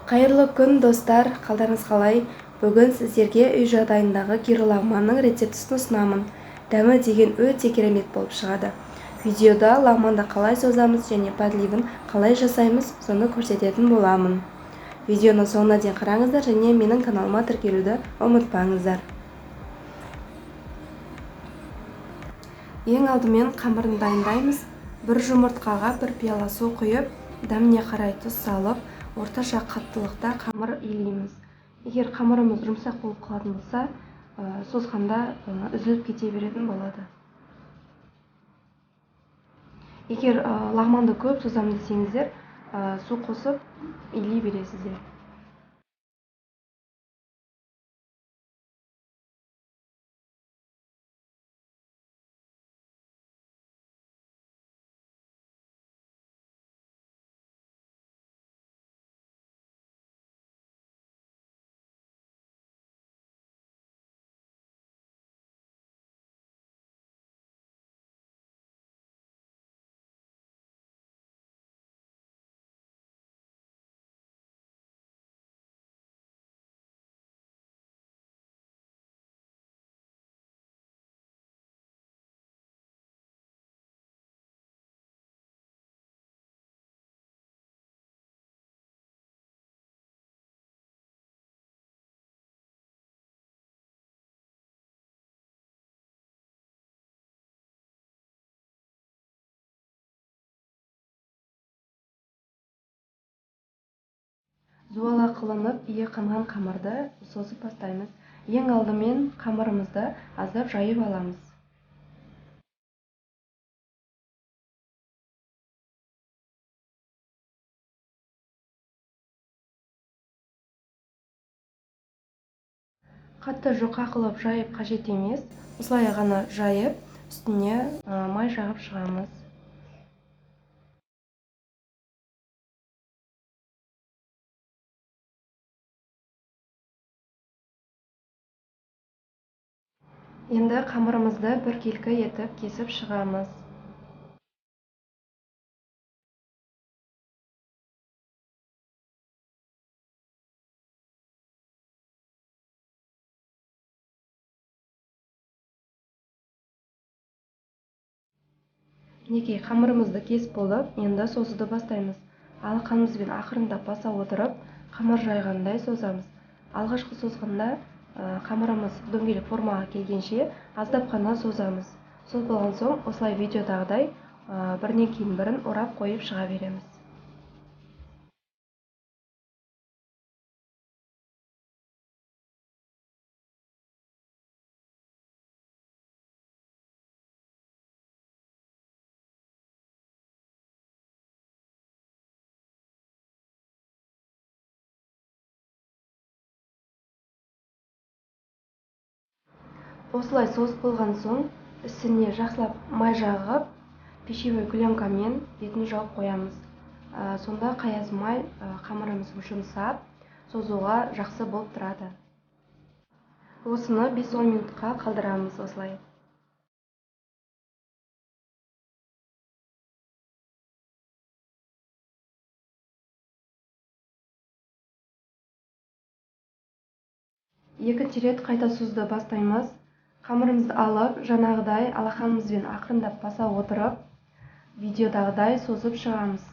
Қайырлы күн достар, қалдарыңыз қалай? Бүгін сіздерге үй жағдайындағы гирі лагманның рецептісін ұсынамын. Дәмі деген өте керемет болып шығады. Видеода лагманды қалай созамыз және подливын қалай жасаймыз, соны көрсететін боламын. Видеоны соңына дейін қараңыздар және менің каналыма тіркелуді ұмытпаңыздар. Ең алдымен қамырын дайындаймыз. Бір жұмыртқаға бір пиала су құйып, дәміне қарай тұз салып, орташа қаттылықта қамыр илейміз. Егер қамырымыз жұмсақ болып қалатын болса, созғанда үзіліп кете беретін болады. Егер лагманды көп созамын десеңіздер, су қосып илей бересіздер. Зуала қылынып ие қанған қамырды созып бастаймыз. Ең алдымен қамырымызды аздап жайып аламыз. Қатты жұқа қылып жайып қажет емес. Осылай ғана жайып, үстіне май жағып шығамыз. Енді қамырымызды біркелкі етіп кесіп шығамыз. Мінекей қамырымызды кесіп болып, енді созуды бастаймыз. Алақанымызбен ақырындап баса отырып, қамыр жайғандай созамыз. Алғашқы созғанда қамырымыз дөңгелек формаға келгенше аздап қана созамыз. Сол болған соң, осылай видеодағыдай бірінен кейін бірін орап қойып шыға береміз. Осылай созып болған соң, үстіне жақсылап май жағып, пищевой пленкамен бетін жауып қоямыз. Сонда қаязмай қамырымыз жұмсап, созуға жақсы болып тұрады. Осыны 5-10 минутқа қалдырамыз осылай. Екінші рет қайта созуды бастаймыз. Қамырымызды алып, жаңағыдай алақанымызбен ақырындап баса отырып, видеодағыдай созып шығамыз.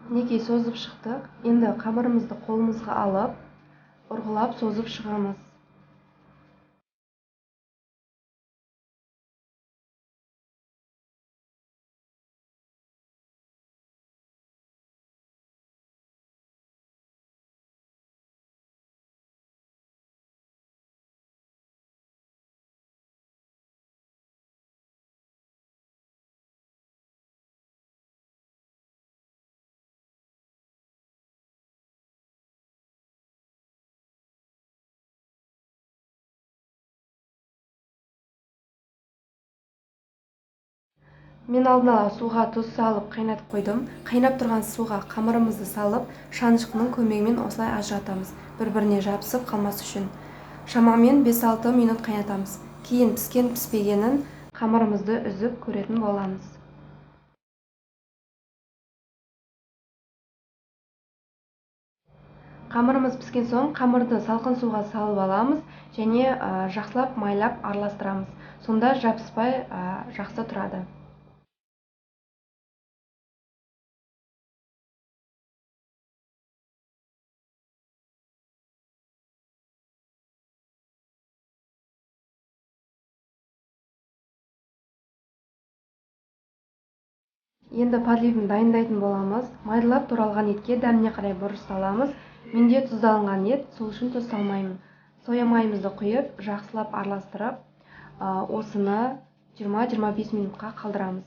Мінекей созып шықтық. Енді қамырымызды қолымызға алып, ұрғылап созып шығамыз. Мен алдын ала суға тұз салып қайнатып қойдым. Қайнап тұрған суға қамырымызды салып, шанышқының көмегімен осылай ажыратамыз, бір-біріне жабысып қалмас үшін. Шамамен 5-6 минут қайнатамыз. Кейін піскен-піспегенін қамырымызды үзіп көретін боламыз. Қамырымыз піскен соң, қамырды салқын суға салып аламыз және жақсылап майлап араластырамыз. Сонда жабыспай жақсы тұрады. Енді подливін дайындайтын боламыз. Майдалап туралған етке дәміне қарай бұрыш саламыз. Менде тұздалынған ет, сол үшін тұз салмаймын. Соя майымызды құйып, жақсылап араластырып, осыны 20-25 минутқа қалдырамыз.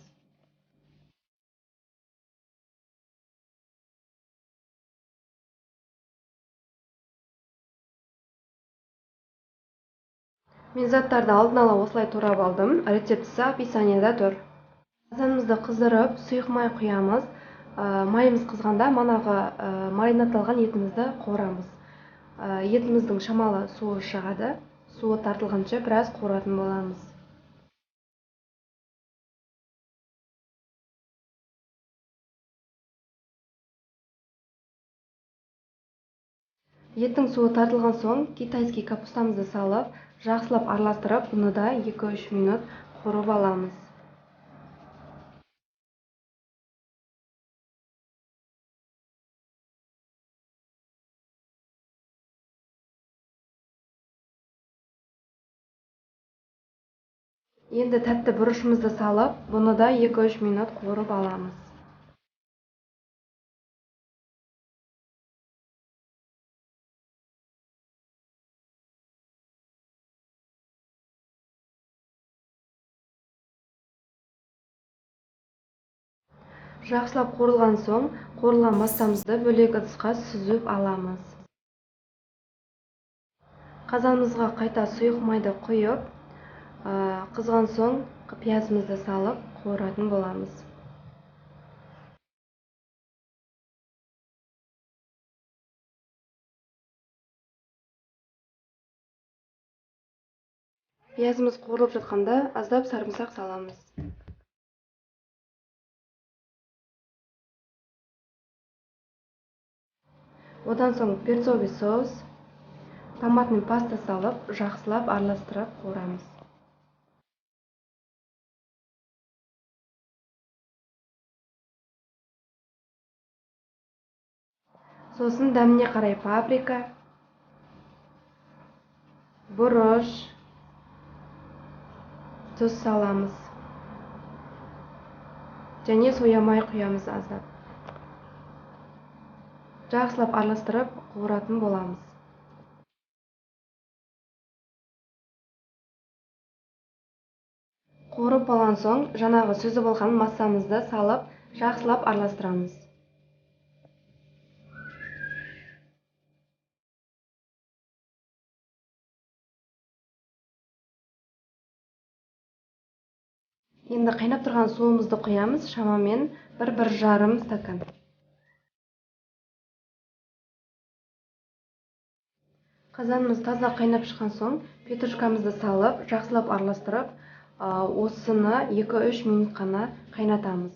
Мен заттарды алдын ала осылай турап алдым. Рецептісі описанияда тұр. Қазанымызды қыздырып, сұйық май құямыз. Майымыз қызғанда манағы маринадталған етімізді қуырамыз. Етіміздің шамалы суы шығады. Суы тартылғанша біраз қуыратын боламыз. Еттің суы тартылған соң, китайский капустамызды салып, жақсылап араластырып, бұны да 2-3 минут қуырып аламыз. Енді тәтті бұрышымызды салып, бұны да 2-3 минут қуырып аламыз. Жақсылап қуырылған соң, қуырылған массамызды бөлек ыдысқа сүзіп аламыз. Қазанымызға қайта сұйық майды құйып, қызған соң пиязымызды салып қуыратын боламыз. Пиязымыз қуырылып жатқанда аздап сарымсақ саламыз. Одан соң перцовый соус, томатный паста салып, жақсылап араластырып қуырамыз. Сосын дәміне қарай паприка, бұрыш, тұз саламыз. Және соя май құямыз аздап. Жақсылап араластырып қуыратын боламыз. Қуырып болған соң, жаңағы сүзіп алған массамызды салып, жақсылап араластырамыз. Енді қайнап тұрған суымызды құямыз, шамамен 1-1,5 стакан. Қазанымыз таза қайнап шыққан соң, петрушкамызды салып, жақсылап араластырып, осыны 2-3 минут қана қайнатамыз.